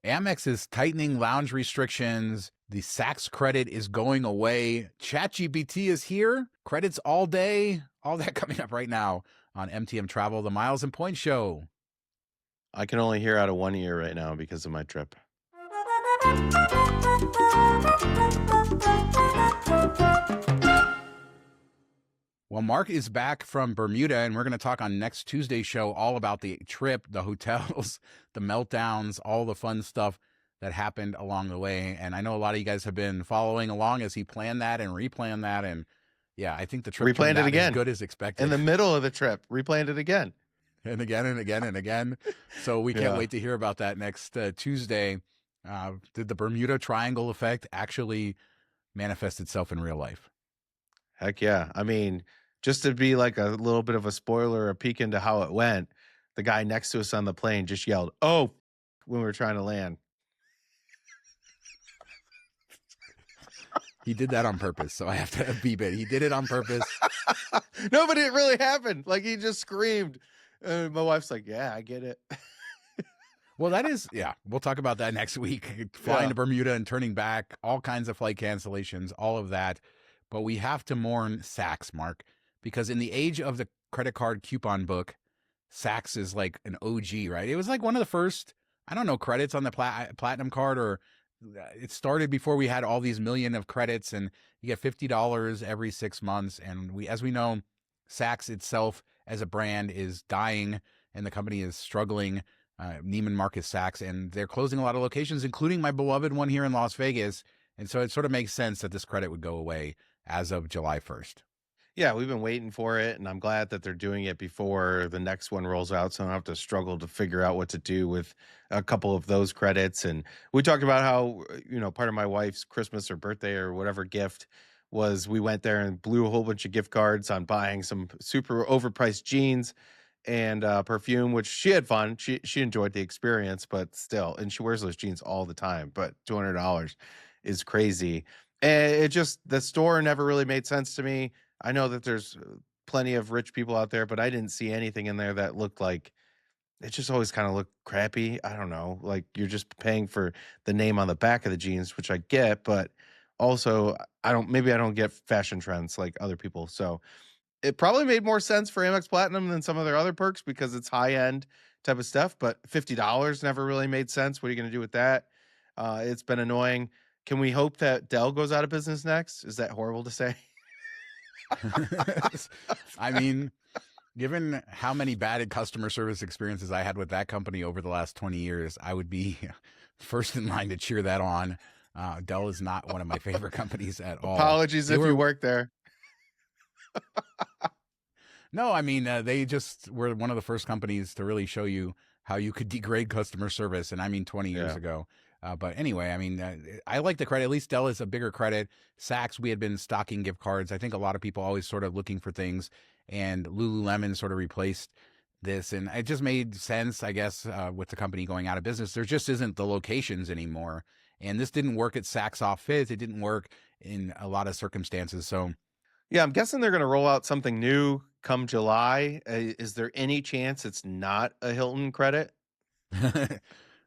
Amex is tightening lounge restrictions. The Saks credit is going away. ChatGPT is here. Credits all day. All that coming up right now on MTM Travel, the Miles and Point Show. I can only hear out of one ear right now because of my trip. Well, Mark is back from Bermuda, and we're going to talk on next Tuesday's show all about the trip, the hotels, the meltdowns, all the fun stuff that happened along the way. And I know a lot of you guys have been following along as he planned that and replanned that. And yeah, I think the trip turned out as good as expected. In the middle of the trip, replanned it again. And again and again and again. So we can't wait to hear about that next Tuesday. Did the Bermuda Triangle effect actually manifest itself in real life? Heck yeah. I mean, just to be like a little bit of a spoiler, a peek into how it went, the guy next to us on the plane just yelled, "Oh," when we were trying to land. He did that on purpose, so I have to beep it. He did it on purpose. No, but it really happened. Like, he just screamed. My wife's like, "Yeah, I get it." Well, that is, we'll talk about that next week. Flying to Bermuda and turning back, all kinds of flight cancellations, all of that. But we have to mourn Saks, Mark, because in the age of the credit card coupon book, Saks is like an OG, right? It was like one of the first, I don't know, credits on the platinum card, or it started before we had all these million of credits, and you get $50 every 6 months. And as we know, Saks itself as a brand is dying, and the company is struggling. Neiman Marcus Saks, and they're closing a lot of locations, including my beloved one here in Las Vegas. And so it sort of makes sense that this credit would go away as of July 1st. Yeah, we've been waiting for it, and I'm glad that they're doing it before the next one rolls out, so I don't have to struggle to figure out what to do with a couple of those credits. And we talked about how, part of my wife's Christmas or birthday or whatever gift was we went there and blew a whole bunch of gift cards on buying some super overpriced jeans and perfume, which she had fun. She enjoyed the experience, but still, and she wears those jeans all the time, but $200 is crazy. And it just, the store never really made sense to me. I know that there's plenty of rich people out there, but I didn't see anything in there that looked like, it just always kind of looked crappy. I don't know. Like, you're just paying for the name on the back of the jeans, which I get, but also maybe I don't get fashion trends like other people. So it probably made more sense for Amex Platinum than some of their other perks because it's high end type of stuff, but $50 never really made sense. What are you going to do with that? It's been annoying. Can we hope that Dell goes out of business next? Is that horrible to say? I mean, given how many bad customer service experiences I had with that company over the last 20 years, I would be first in line to cheer that on. Dell is not one of my favorite companies at all. Apologies if you work there. No, I mean, they just were one of the first companies to really show you how you could degrade customer service. And I mean, 20 years ago. But anyway, I mean, I like the credit. At least Dell is a bigger credit. Saks, we had been stocking gift cards. I think a lot of people always sort of looking for things, and Lululemon sort of replaced this. And it just made sense, I guess, with the company going out of business. There just isn't the locations anymore. And this didn't work at Saks Off Fifth. It didn't work in a lot of circumstances. So yeah, I'm guessing they're going to roll out something new come July. Is there any chance it's not a Hilton credit?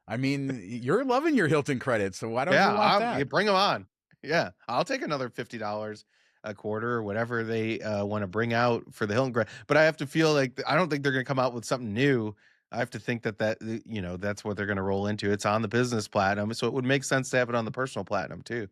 I mean, you're loving your Hilton credits, so why don't you want that? Bring them on. Yeah, I'll take another $50 a quarter or whatever they want to bring out for the Hilton credit. But I have to feel like, I don't think they're going to come out with something new. I have to think that that's what they're going to roll into. It's on the business platinum, so it would make sense to have it on the personal platinum too.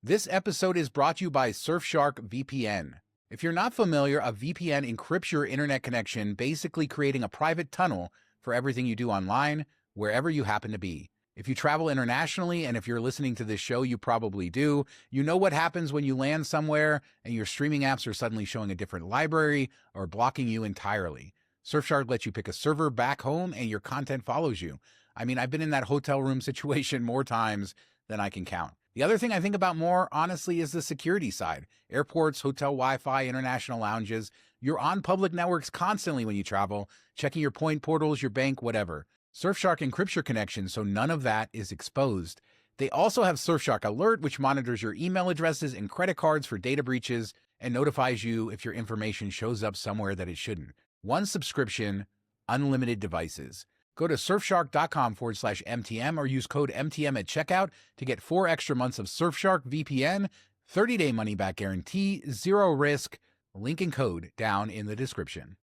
This episode is brought to you by Surfshark VPN. If you're not familiar, a VPN encrypts your internet connection, basically creating a private tunnel for everything you do online, wherever you happen to be. If you travel internationally, and if you're listening to this show, you probably do, you know what happens when you land somewhere and your streaming apps are suddenly showing a different library or blocking you entirely. Surfshark lets you pick a server back home and your content follows you. I mean, I've been in that hotel room situation more times than I can count. The other thing I think about more, honestly, is the security side. Airports, hotel Wi-Fi, international lounges. You're on public networks constantly when you travel, checking your point portals, your bank, whatever. Surfshark encrypts your connection so none of that is exposed. They also have Surfshark Alert, which monitors your email addresses and credit cards for data breaches and notifies you if your information shows up somewhere that it shouldn't. One subscription, unlimited devices. Go to surfshark.com/MTM or use code MTM at checkout to get 4 extra months of Surfshark VPN, 30-day money-back guarantee, 0 risk. Link and code down in the description.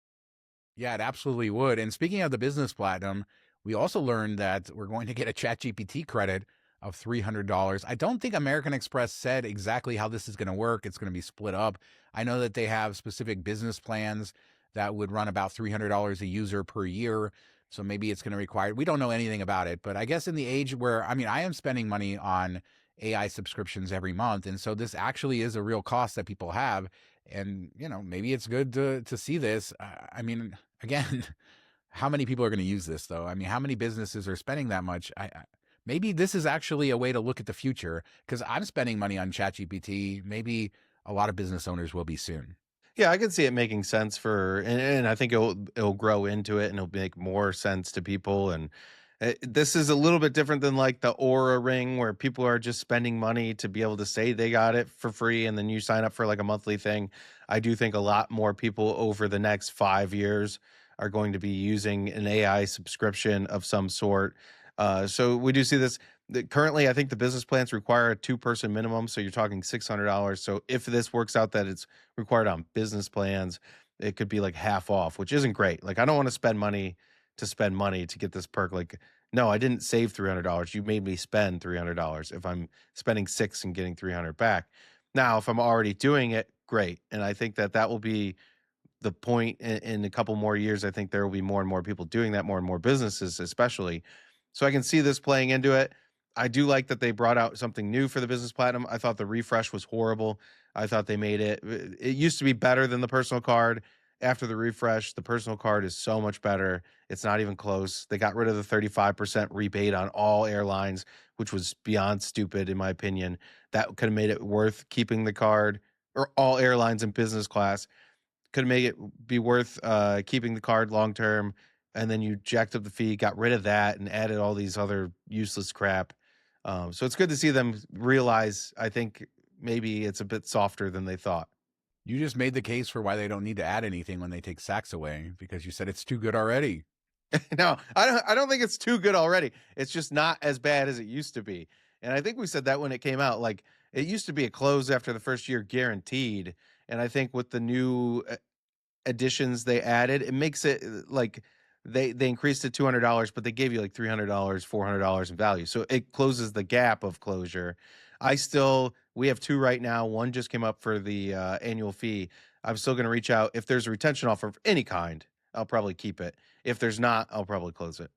Yeah, it absolutely would. And speaking of the Business Platinum, we also learned that we're going to get a ChatGPT credit of $300. I don't think American Express said exactly how this is going to work. It's going to be split up. I know that they have specific business plans that would run about $300 a user per year. So maybe it's going to require, we don't know anything about it, but I guess in the age where, I mean, I am spending money on AI subscriptions every month. And so this actually is a real cost that people have. And, maybe it's good to see this. I mean, again, how many people are going to use this though? I mean, how many businesses are spending that much? Maybe this is actually a way to look at the future, because I'm spending money on ChatGPT. Maybe a lot of business owners will be soon. Yeah, I can see it making sense and I think it'll grow into it and it'll make more sense to people. And this is a little bit different than like the Aura Ring, where people are just spending money to be able to say they got it for free, and then you sign up for like a monthly thing. I do think a lot more people over the next 5 years are going to be using an AI subscription of some sort. So we do see this. Currently, I think the business plans require a 2-person minimum, so you're talking $600. So if this works out that it's required on business plans, it could be like half off, which isn't great. Like, I don't want to spend money to get this perk. Like, no, I didn't save $300. You made me spend $300. If I'm spending six and getting 300 back, now if I'm already doing it, great. And I think that will be the point in a couple more years. I think there will be more and more people doing that, more and more businesses, especially. So I can see this playing into it. I do like that they brought out something new for the Business Platinum. I thought the refresh was horrible. I thought they made it used to be better than the personal card. After the refresh, the personal card is so much better. It's not even close. They got rid of the 35% rebate on all airlines, which was beyond stupid, in my opinion. That could have made it worth keeping the card, or all airlines in business class. Could have made it be worth keeping the card long term. And then you jacked up the fee, got rid of that, and added all these other useless crap. So it's good to see them realize, I think maybe it's a bit softer than they thought. You just made the case for why they don't need to add anything when they take Saks away, because you said it's too good already. No, I don't think it's too good already. It's just not as bad as it used to be. And I think we said that when it came out. Like, it used to be a close after the first year guaranteed. And I think with the new additions they added, it makes it like they increased it $200, but they gave you like $300, $400 in value. So it closes the gap of closure. We have 2 right now. One just came up for the annual fee. I'm still going to reach out. If there's a retention offer of any kind, I'll probably keep it. If there's not, I'll probably close it.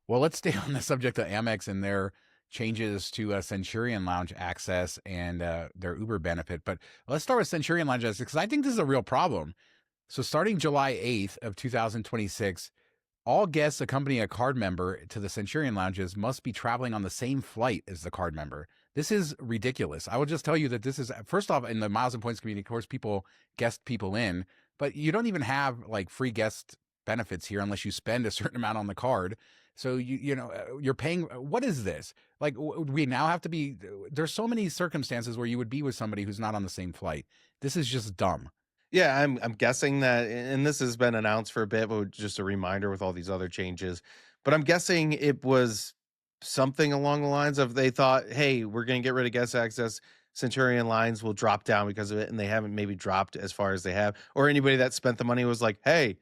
Well, let's stay on the subject of Amex and their changes to Centurion Lounge access and their Uber benefit. But let's start with Centurion Lounge access, because I think this is a real problem. So starting July 8th of 2026, all guests accompanying a card member to the Centurion Lounges must be traveling on the same flight as the card member. This is ridiculous. I will just tell you that this is, first off, in the miles and points community, of course, people guest people in, but you don't even have like free guest benefits here unless you spend a certain amount on the card. So you're paying. What is this? Like, we now have to be, there's so many circumstances where you would be with somebody who's not on the same flight. This is just dumb. Yeah, I'm guessing that, and this has been announced for a bit, but just a reminder with all these other changes. But I'm guessing it was something along the lines of, they thought, hey, we're going to get rid of guest access. Centurion lines will drop down because of it, and they haven't maybe dropped as far as they have. Or anybody that spent the money was like, hey,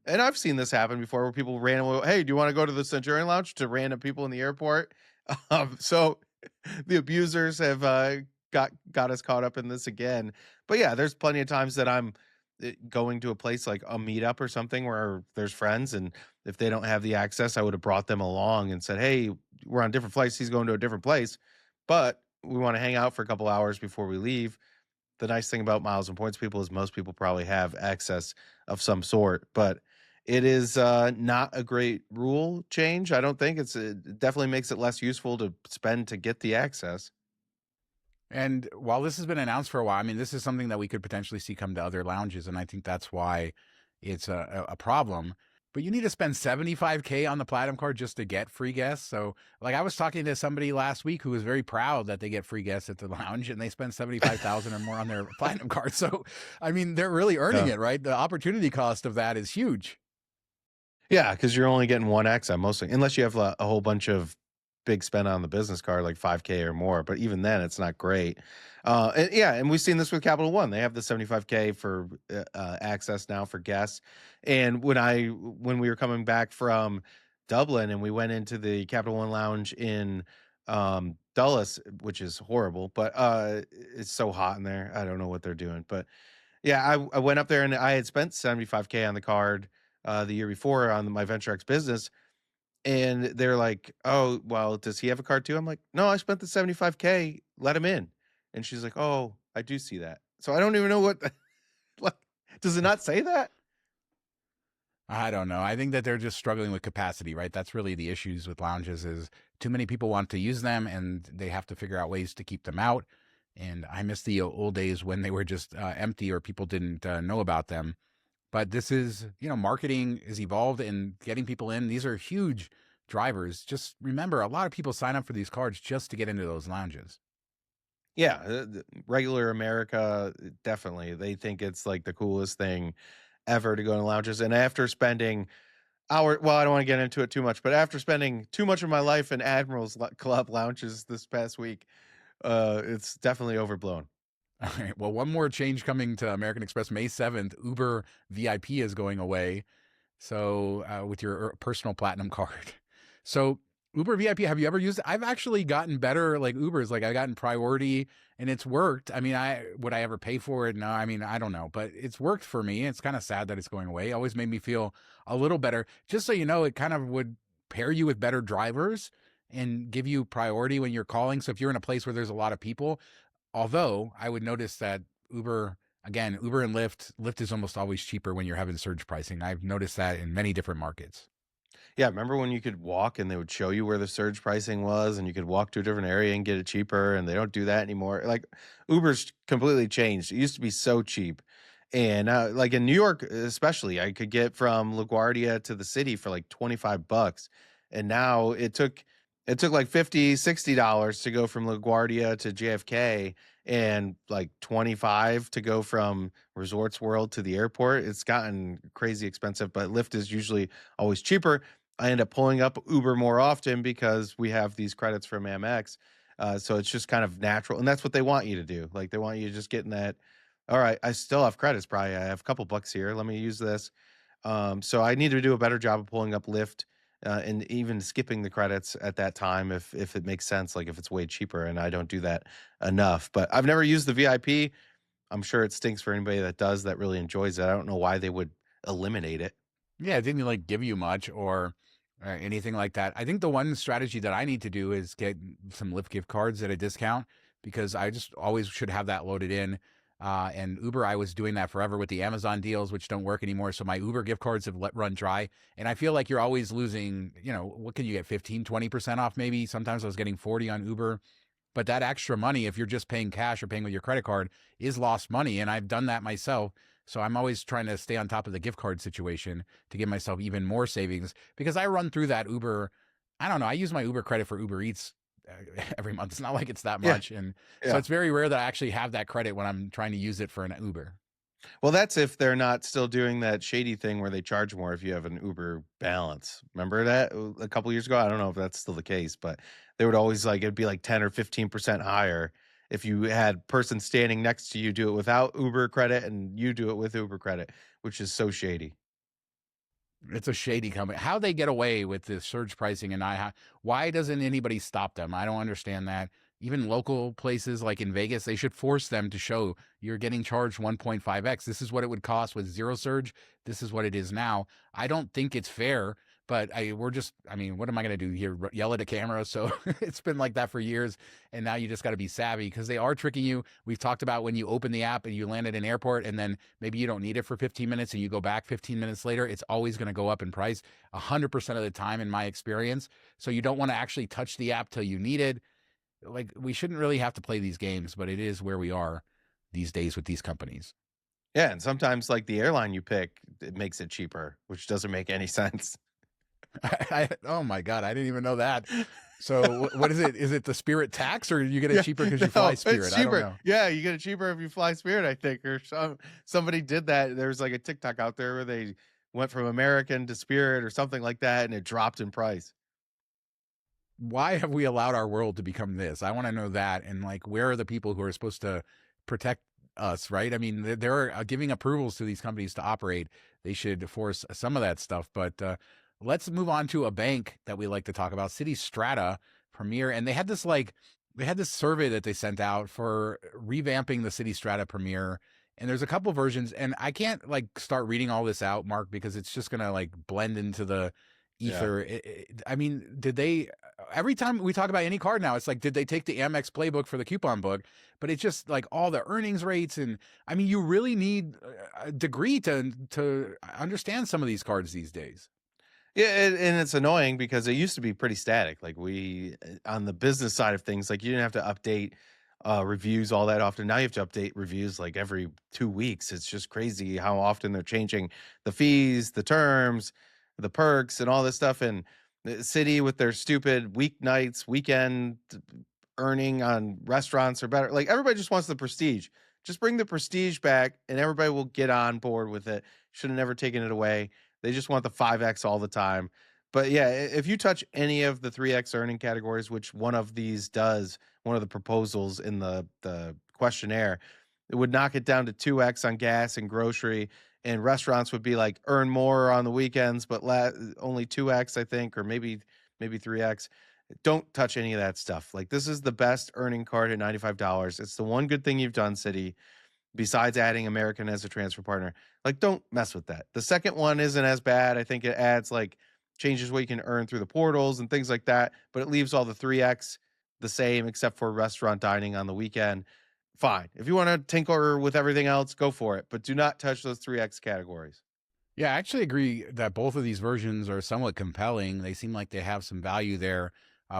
and I've seen this happen before where people randomly, hey, do you want to go to the Centurion Lounge, to random people in the airport? So the abusers have got us caught up in this again. But yeah, there's plenty of times that I'm going to a place like a meetup or something where there's friends, and if they don't have the access, I would have brought them along and said, hey, we're on different flights, he's going to a different place, but we want to hang out for a couple hours before we leave. The nice thing about miles and points people is most people probably have access of some sort, but it is not a great rule change. I don't think it definitely makes it less useful to spend to get the access. And while this has been announced for a while, I mean, this is something that we could potentially see come to other lounges, and I think that's why it's a problem. But you need to spend $75K on the Platinum card just to get free guests. So, like, I was talking to somebody last week who was very proud that they get free guests at the lounge, and they spend $75,000 or more on their Platinum card. So, I mean, they're really earning it, right? The opportunity cost of that is huge. Yeah, because you're only getting one X on mostly, unless you have a whole bunch of big spend on the business card, like 5K or more. But even then, it's not great. And yeah, and we've seen this with Capital One. They have the 75K for access now for guests. And when we were coming back from Dublin and we went into the Capital One Lounge in Dulles, which is horrible, but it's so hot in there. I don't know what they're doing, but yeah, I went up there and I had spent 75K on the card the year before on my Venture X business. And they're like, "Oh, well, does he have a card too?" I'm like, "No, I spent the 75K. Let him in." And she's like, "Oh, I do see that." So I don't even know what like, does it not say that? I don't know. I think that they're just struggling with capacity, right? That's really the issues with lounges is too many people want to use them and they have to figure out ways to keep them out. And I miss the old days when they were just empty or people didn't know about them. But this is, marketing is evolved and getting people in. These are huge drivers. Just remember, a lot of people sign up for these cards just to get into those lounges. Yeah, regular America, definitely. They think it's like the coolest thing ever to go in lounges. And after spending well, I don't want to get into it too much, but after spending too much of my life in Club lounges this past week, it's definitely overblown. All right. Well, one more change coming to American Express May 7th. Uber VIP is going away. So with your personal platinum card. So Uber VIP, have you ever used it? I've actually gotten better like Ubers. Like I've gotten priority and it's worked. I mean, would I ever pay for it? No, I mean, I don't know, but it's worked for me. It's kind of sad that it's going away. It always made me feel a little better. Just so you know, it kind of would pair you with better drivers and give you priority when you're calling. So if you're in a place where there's a lot of people, although I would notice that Uber and Lyft is almost always cheaper when you're having surge pricing. I've noticed that in many different markets. Yeah, remember when you could walk and they would show you where the surge pricing was and you could walk to a different area and get it cheaper and they don't do that anymore. Like Uber's completely changed. It used to be so cheap. And like in New York especially, I could get from LaGuardia to the city for like 25 bucks. And now it took like 50, $60 to go from LaGuardia to JFK and like 25 to go from Resorts World to the airport. It's gotten crazy expensive, but Lyft is usually always cheaper. I end up pulling up Uber more often because we have these credits from Amex. So it's just kind of natural. And that's what they want you to do. Like they want you to just get in that. All right, I still have credits, probably. I have a couple bucks here. Let me use this. So I need to do a better job of pulling up Lyft and even skipping the credits at that time if it makes sense, like if it's way cheaper. And I don't do that enough. But I've never used the VIP. I'm sure it stinks for anybody that does that really enjoys it. I don't know why they would eliminate it. Yeah, it didn't like give you much or anything like that. I think the one strategy that I need to do is get some Lyft gift cards at a discount because I just always should have that loaded in. And Uber, I was doing that forever with the Amazon deals, which don't work anymore. So my Uber gift cards have run dry. And I feel like you're always losing, what can you get, 15, 20% off maybe? Sometimes I was getting 40 on Uber. But that extra money, if you're just paying cash or paying with your credit card, is lost money. And I've done that myself. So I'm always trying to stay on top of the gift card situation to give myself even more savings because I run through that Uber. I don't know. I use my Uber credit for Uber Eats every month. It's not like it's that Yeah. much. And so Yeah. it's very rare that I actually have that credit when I'm trying to use it for an Uber. Well, that's if they're not still doing that shady thing where they charge more if you have an Uber balance. Remember that a couple years ago? I don't know if that's still the case, but they would always like it'd be like 10 or 15% higher if you had person standing next to you do it without Uber credit and you do it with Uber credit, which is so shady. It's a shady company. How they get away with this surge pricing and why doesn't anybody stop them? I don't understand that. Even local places like in Vegas, they should force them to show you're getting charged 1.5x. This is what it would cost with zero surge. This is what it is now. I don't think it's fair, but I mean, what am I going to do here? Yell at a camera? So it's been like that for years. And now you just got to be savvy because they are tricking you. We've talked about when you open the app and you land at an airport and then maybe you don't need it for 15 minutes and you go back 15 minutes later, it's always going to go up in price 100% of the time in my experience. So you don't want to actually touch the app till you need it. Like we shouldn't really have to play these games, but it is where we are these days with these companies. Yeah, and sometimes like the airline you pick, it makes it cheaper, which doesn't make any sense. Oh my God, I didn't even know that. So what is it? Is it the Spirit tax or you get it Yeah, cheaper because you no, fly it's Spirit? I don't cheaper. know. Yeah, you get it cheaper if you fly Spirit, I think, or somebody did that. There was like a TikTok out there where they went from American to Spirit or something like that, and it dropped in price. Why have we allowed our world to become this? I want to know that. And like, where are the people who are supposed to protect us, right? I mean, they're giving approvals to these companies to operate. They should force some of that stuff. But let's move on to a bank that we like to talk about, Citi Strata Premier. And they had this survey that they sent out for revamping the Citi Strata Premier. And there's a couple versions, and I can't like start reading all this out, Mark, because it's just gonna like blend into the Yeah. ether. I mean, did they every time we talk about any card now, it's like, did they take the Amex playbook for the coupon book? But it's just like all the earnings rates, and I mean, you really need a degree to understand some of these cards these days. Yeah, and it's annoying because it used to be pretty static. Like on the business side of things, like you didn't have to update reviews all that often. Now you have to update reviews like every 2 weeks. It's just crazy how often they're changing the fees, the terms, the perks, and all this stuff. And the city with their stupid weeknights, weekend earning on restaurants are better. Like everybody just wants the prestige. Just bring the prestige back, and everybody will get on board with it. Should have never taken it away. They just want the 5x all the time. But yeah, if you touch any of the 3x earning categories, which one of these does, one of the proposals in the questionnaire, it would knock it down to 2x on gas and grocery. And restaurants would be like earn more on the weekends, but only 2x, I think, or maybe 3x. Don't touch any of that stuff. Like this is the best earning card at $95. It's the one good thing you've done, City, besides adding American as a transfer partner. Like, don't mess with that. The second one isn't as bad. I think it adds like changes what you can earn through the portals and things like that, but it leaves all the 3x the same except for restaurant dining on the weekend. Fine. If you want to tinker with everything else, go for it, but do not touch those 3x categories. Yeah, I actually agree that both of these versions are somewhat compelling. They seem like they have some value there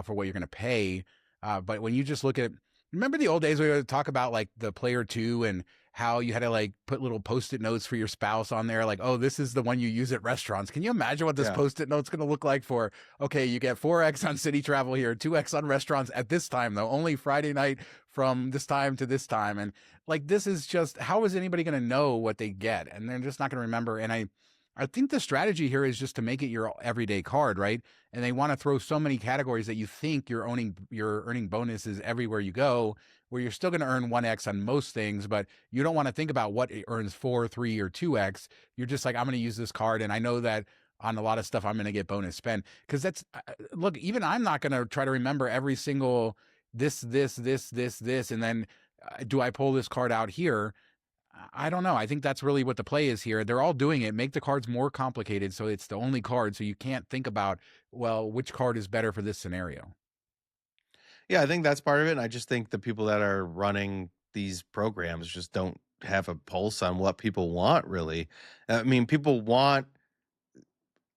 for what you're going to pay. But when you just look at, remember the old days where we would talk about like the player two and how you had to like put little post-it notes for your spouse on there, like, oh, this is the one you use at restaurants. Can you imagine what this Yeah. post-it note's going to look like for, okay, you get 4x on city travel here, 2x on restaurants at this time, though, only Friday night from this time to this time. And like, this is just, how is anybody going to know what they get? And they're just not going to remember. And I think the strategy here is just to make it your everyday card, right? And they want to throw so many categories that you think you're earning bonuses everywhere you go, where you're still going to earn 1x on most things, but you don't want to think about what it earns 4, 3, or 2x. You're just like, I'm going to use this card, and I know that on a lot of stuff I'm going to get bonus spend, because that's look. Even I'm not going to try to remember every single this, and then do I pull this card out here? I don't know. I think that's really what the play is here. They're all doing it. Make the cards more complicated so it's the only card, so you can't think about, well, which card is better for this scenario. Yeah, I think that's part of it. And I just think the people that are running these programs just don't have a pulse on what people want, really. I mean, people want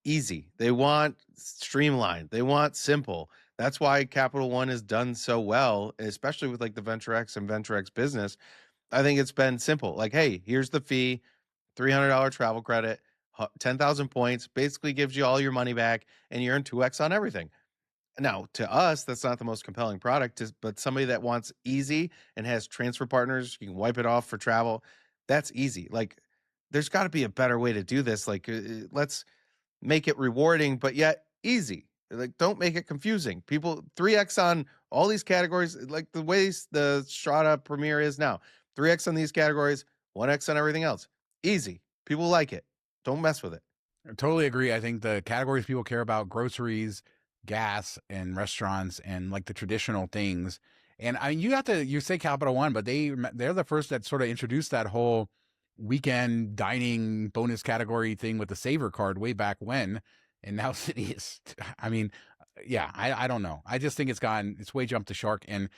easy. They want streamlined. They want simple. That's why Capital One has done so well, especially with like the Venture X and Venture X business. I think it's been simple. Like, hey, here's the fee, $300 travel credit, 10,000 points, basically gives you all your money back, and you earn 2x on everything. Now, to us, that's not the most compelling product, but somebody that wants easy and has transfer partners, you can wipe it off for travel. That's easy. Like, there's got to be a better way to do this. Like, let's make it rewarding, but yet easy. Like, don't make it confusing. People 3x on all these categories, like the ways the Strata Premier is now. 3x on these categories, 1x on everything else. Easy. People like it. Don't mess with it. I totally agree. I think the categories people care about: groceries, gas, and restaurants, and like the traditional things. And I mean, you say Capital One, but they're the first that sort of introduced that whole weekend dining bonus category thing with the saver card way back when. And now City is, I mean, yeah, I don't know. I just think it's way jumped the shark. And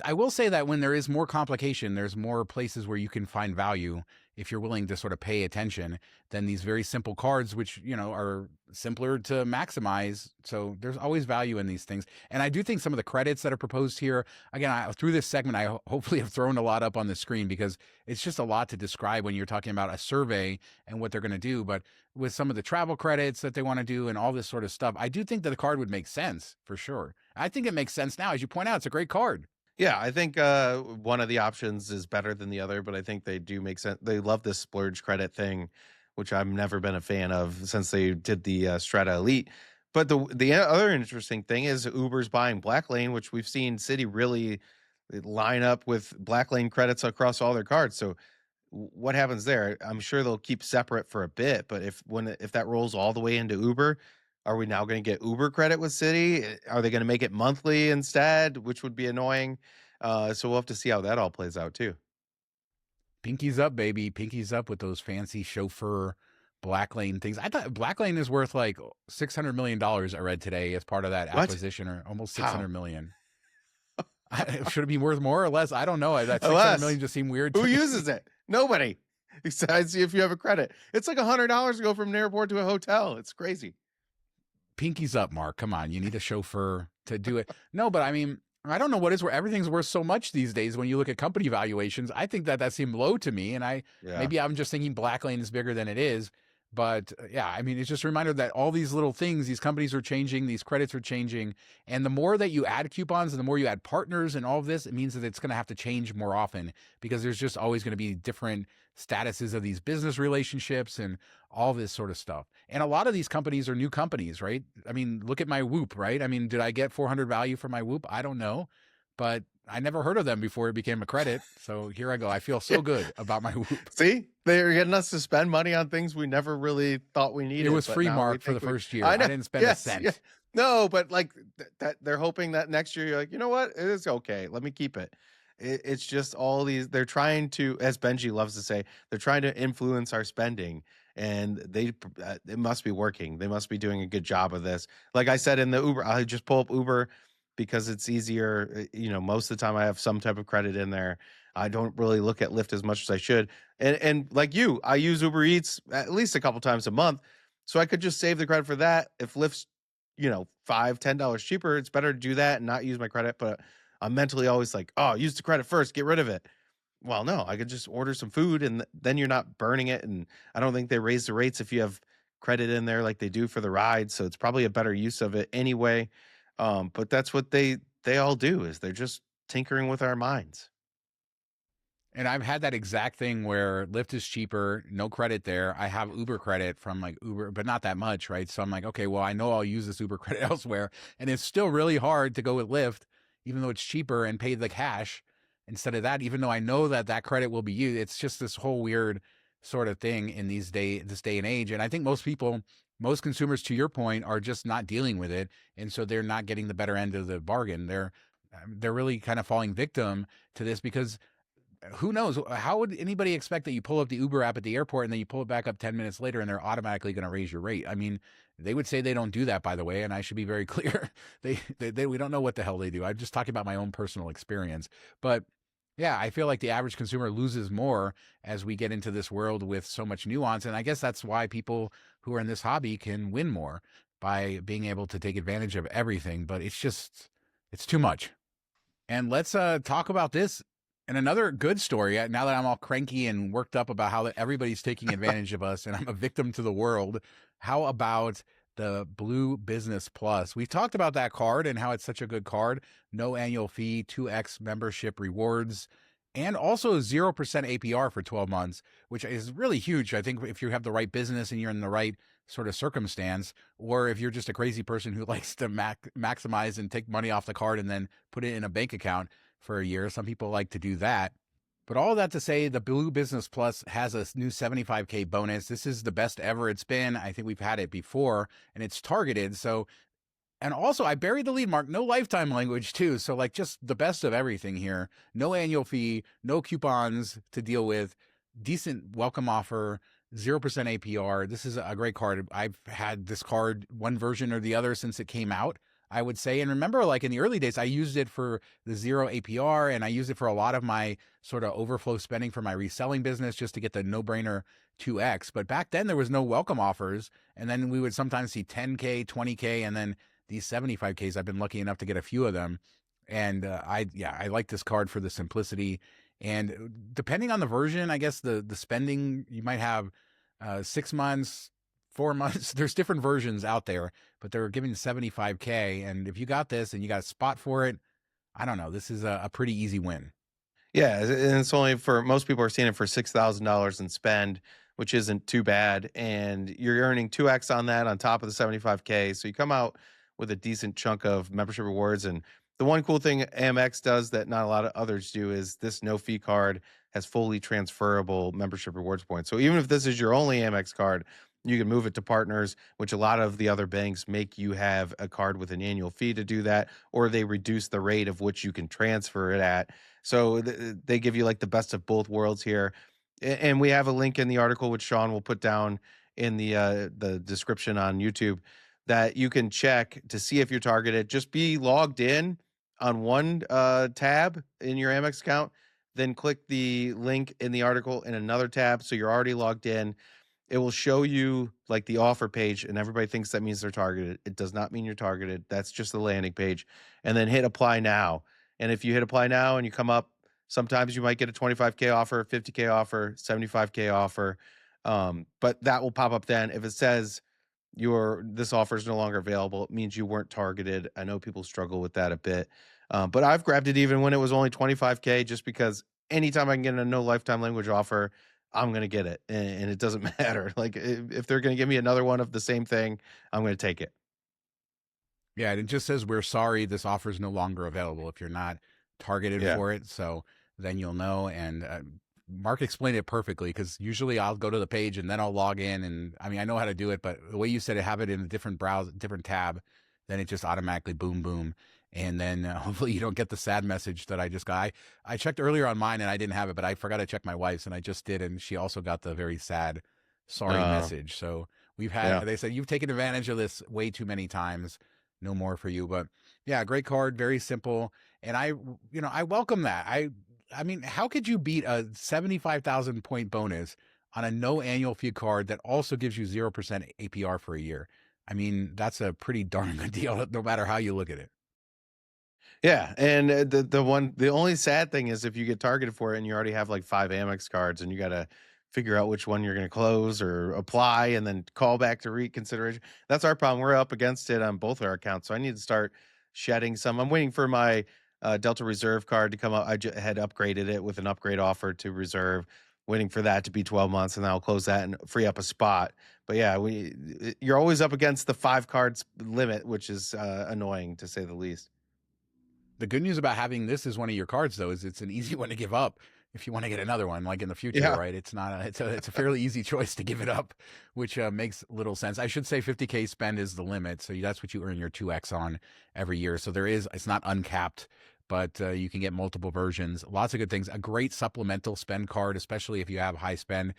I will say that when there is more complication, there's more places where you can find value if you're willing to sort of pay attention than these very simple cards, which, are simpler to maximize. So there's always value in these things. And I do think some of the credits that are proposed here, again, through this segment, I hopefully have thrown a lot up on the screen, because it's just a lot to describe when you're talking about a survey and what they're going to do. But with some of the travel credits that they want to do and all this sort of stuff, I do think that the card would make sense for sure. I think it makes sense now. As you point out, it's a great card. Yeah, I think one of the options is better than the other, but I think they do make sense. They love this splurge credit thing which I've never been a fan of since they did the Strata Elite. But the other interesting thing is Uber's buying Black Lane, which we've seen Citi really line up with Black Lane credits across all their cards. So what happens there? I'm sure they'll keep separate for a bit, but if that rolls all the way into Uber, are we now going to get Uber credit with Citi? Are they going to make it monthly instead, which would be annoying? So we'll have to see how that all plays out too. Pinkies up, baby. Pinkies up with those fancy chauffeur Black Lane things. I thought Black Lane is worth like $600 million. I read today as part of that What? acquisition, or almost How? 600 million. Should it be worth more or less? I don't know. That 600 Less. million just seemed weird Who to me. uses it? Nobody. Besides, if you have a credit, it's like $100 to go from an airport to a hotel. It's crazy. Pinkies up, Mark. Come on. You need a chauffeur to do it. No, but I mean, I don't know what is where everything's worth so much these days when you look at company valuations. I think that seemed low to me. And Yeah. maybe I'm just thinking Black Lane is bigger than it is. But yeah, I mean, it's just a reminder that all these little things, these companies are changing, these credits are changing. And the more that you add coupons and the more you add partners and all of this, it means that it's going to have to change more often because there's just always going to be different statuses of these business relationships and all this sort of stuff. And a lot of these companies are new companies, right? I mean, look at my Whoop, right? I mean, did I get 400 value for my Whoop? I don't know, but I never heard of them before it became a credit. So here I go. I feel so good about my Whoop. See, they're getting us to spend money on things we never really thought we needed. It was but free, now we Mark, for the think we- first year. I I know. didn't spend a Yes, cent. yeah. No, but like that, they're hoping that next year you're like, you know what, it is okay. Let me keep it. It's just all these. They're trying to, as Benji loves to say, they're trying to influence our spending, and it must be working. They must be doing a good job of this. Like I said in the Uber, I just pull up Uber because it's easier. Most of the time I have some type of credit in there. I don't really look at Lyft as much as I should. And like you, I use Uber Eats at least a couple times a month. So I could just save the credit for that. If Lyft's, $5, $10 cheaper, it's better to do that and not use my credit. But I'm mentally always like, oh, use the credit first, get rid of it. Well, no, I could just order some food and then you're not burning it. And I don't think they raise the rates if you have credit in there like they do for the ride. So it's probably a better use of it anyway. But that's what they all do, is they're just tinkering with our minds. And I've had that exact thing where Lyft is cheaper, no credit there. I have Uber credit from like Uber, but not that much, right? So I'm like, okay, well, I know I'll use this Uber credit elsewhere. And it's still really hard to go with Lyft, even though it's cheaper, and pay the cash instead of that, even though I know that credit will be used. It's just this whole weird sort of thing in this day and age. And I think most consumers, to your point, are just not dealing with it. And so they're not getting the better end of the bargain. They're really kind of falling victim to this because who knows? How would anybody expect that you pull up the Uber app at the airport and then you pull it back up 10 minutes later and they're automatically going to raise your rate? I mean, they would say they don't do that, by the way, and I should be very clear. We don't know what the hell they do. I'm just talking about my own personal experience. But yeah, I feel like the average consumer loses more as we get into this world with so much nuance. And I guess that's why people who are in this hobby can win more by being able to take advantage of everything. But it's too much. And let's talk about this. And another good story, now that I'm all cranky and worked up about how everybody's taking advantage of us and I'm a victim to the world, how about the Blue Business Plus? We've talked about that card and how it's such a good card. No annual fee, 2x membership rewards, and also 0% APR for 12 months, which is really huge. I think if you have the right business and you're in the right sort of circumstance, or if you're just a crazy person who likes to maximize and take money off the card and then put it in a bank account for a year. Some people like to do that. But all that to say, the Blue Business Plus has a new 75K bonus. This is the best ever it's been. I think we've had it before, and it's targeted. So, and also I buried the lead, Mark, no lifetime language too. So like just the best of everything here. No annual fee, no coupons to deal with, decent welcome offer, 0% APR. This is a great card. I've had this card, one version or the other, since it came out, I would say. And remember, like in the early days, I used it for the 0 APR, and I used it for a lot of my sort of overflow spending for my reselling business just to get the no-brainer 2X. But back then there was no welcome offers. And then we would sometimes see 10K, 20K, and then these 75Ks. I've been lucky enough to get a few of them. And I like this card for the simplicity. And depending on the version, I guess the spending, you might have 6 months, 4 months. There's different versions out there, but they're giving 75K. And if you got this and you got a spot for it, I don't know. This is a pretty easy win. Yeah, and it's only for most people are seeing it for $6,000 in spend, which isn't too bad. And you're earning 2x on that on top of the 75K. So you come out with a decent chunk of membership rewards. And the one cool thing Amex does that not a lot of others do is this no fee card has fully transferable membership rewards points. So even if this is your only Amex card, you can move it to partners, which a lot of the other banks make you have a card with an annual fee to do that, or they reduce the rate of which you can transfer it at. So they give you like the best of both worlds here. And we have a link in the article, which Shawn will put down in the description on YouTube, that you can check to see if you're targeted. Just be logged in on one tab in your Amex account, then click the link in the article in another tab. So you're already logged in. It will show you like the offer page, and everybody thinks that means they're targeted. It does not mean you're targeted. That's just the landing page. And then hit apply now. And if you hit apply now and you come up, sometimes you might get a 25K offer, 50K offer, 75K offer. But that will pop up then. If it says this offer is no longer available, it means you weren't targeted. I know people struggle with that a bit. But I've grabbed it even when it was only 25K, just because anytime I can get a no lifetime language offer, I'm going to get it. And it doesn't matter. Like if they're going to give me another one of the same thing, I'm going to take it. Yeah, it just says we're sorry, this offer is no longer available if you're not targeted for it. So then you'll know. And Mark explained it perfectly, because usually I'll go to the page and then I'll log in. And I mean, I know how to do it, but the way you said it, have it in a different browser, different tab, then it just automatically boom, boom. And then hopefully you don't get the sad message that I just got. I checked earlier on mine and I didn't have it, but I forgot to check my wife's, and I just did. And she also got the very sad, sorry message. So we've had, they said, you've taken advantage of this way too many times. No more for you. But yeah, great card, very simple. And I welcome that. I mean, how could you beat a 75,000 point bonus on a no annual fee card that also gives you 0% APR for a year? I mean, that's a pretty darn good deal, no matter how you look at it. Yeah, and the only sad thing is if you get targeted for it and you already have like 5 Amex cards and you got to figure out which one you're going to close or apply and then call back to reconsideration. That's our problem. We're up against it on both our accounts, so I need to start shedding some. I'm waiting for my Delta Reserve card to come out. I had upgraded it with an upgrade offer to Reserve, waiting for that to be 12 months, and then I'll close that and free up a spot. But yeah, you're always up against the 5 cards limit, which is annoying to say the least. The good news about having this as one of your cards, though, is it's an easy one to give up if you want to get another one, like in the future, right? It's not it's a fairly easy choice to give it up, which makes little sense. I should say 50K spend is the limit, so that's what you earn your 2x on every year. So it's not uncapped, but you can get multiple versions. Lots of good things. A great supplemental spend card, especially if you have high spend,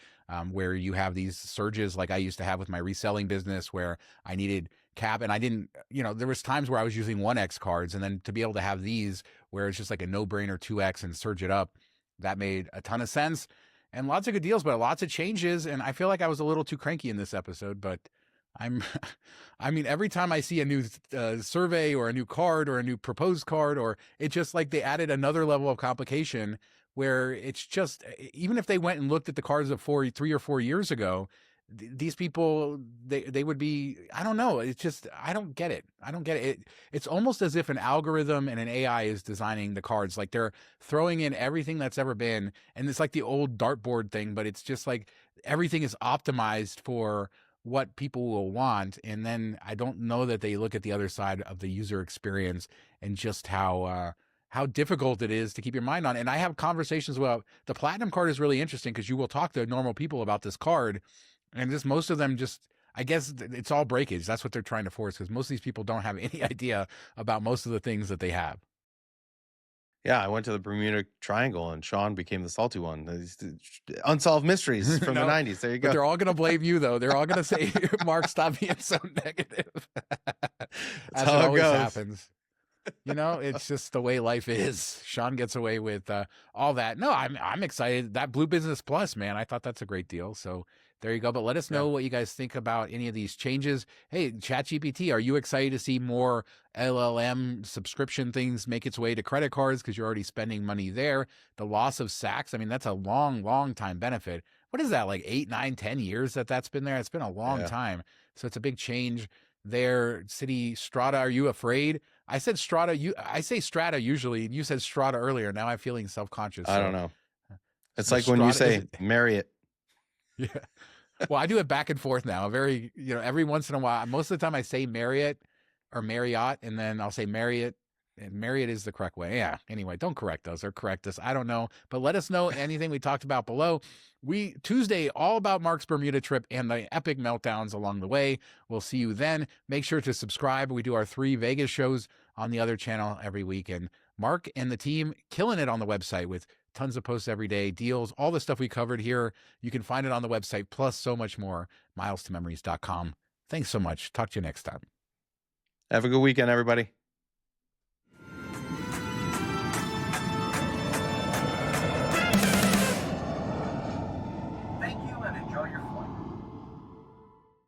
where you have these surges like I used to have with my reselling business, where I needed cap and I didn't, there was times where I was using 1x cards, and then to be able to have these where it's just like a no-brainer 2x and surge it up, that made a ton of sense. And lots of good deals, but lots of changes. And I feel like I was a little too cranky in this episode, but I mean, every time I see a new survey or a new card or a new proposed card, or it's just like they added another level of complication, where it's just, even if they went and looked at the cards of 3 or 4 years ago, these people, they would be, I don't know. It's just, I don't get it. It's almost as if an algorithm and an AI is designing the cards. Like they're throwing in everything that's ever been. And it's like the old dartboard thing, but it's just like everything is optimized for what people will want. And then I don't know that they look at the other side of the user experience and just how difficult it is to keep your mind on. And I have conversations about the Platinum card is really interesting, because you will talk to normal people about this card, and just most of them just, I guess it's all breakage. That's what they're trying to force, because most of these people don't have any idea about most of the things that they have. Yeah, I went to the Bermuda Triangle and Shawn became the salty one. Unsolved mysteries from the 90s. There you go. But they're all going to blame you, though. They're all going to say, Mark, stop being so negative. As how it always goes. happens. It's just the way life is. Shawn gets away with all that. No, I'm excited. That Blue Business Plus, man, I thought that's a great deal. So there you go. But let us know what you guys think about any of these changes. Hey, ChatGPT, are you excited to see more LLM subscription things make its way to credit cards, because you're already spending money there? The loss of SACs, I mean, that's a long, long time benefit. What is that, like 8, 9, 10 years that's been there? It's been a long time. So it's a big change there. Citi Strata, are you afraid? I said Strata. I say Strata usually, and you said Strata earlier. Now I'm feeling self-conscious. I don't know. It's like when you say Marriott. Yeah. Well, I do it back and forth now. Very, every once in a while. Most of the time I say Marriott or Marriott, and then I'll say Marriott, and Marriott is the correct way. Yeah. Anyway, don't correct us or correct us. I don't know. But let us know anything we talked about below. Tuesday, all about Mark's Bermuda trip and the epic meltdowns along the way. We'll see you then. Make sure to subscribe. We do our 3 Vegas shows on the other channel every week. And Mark and the team killing it on the website with tons of posts every day, deals, all the stuff we covered here. You can find it on the website, plus so much more, milestomemories.com. Thanks so much. Talk to you next time. Have a good weekend, everybody.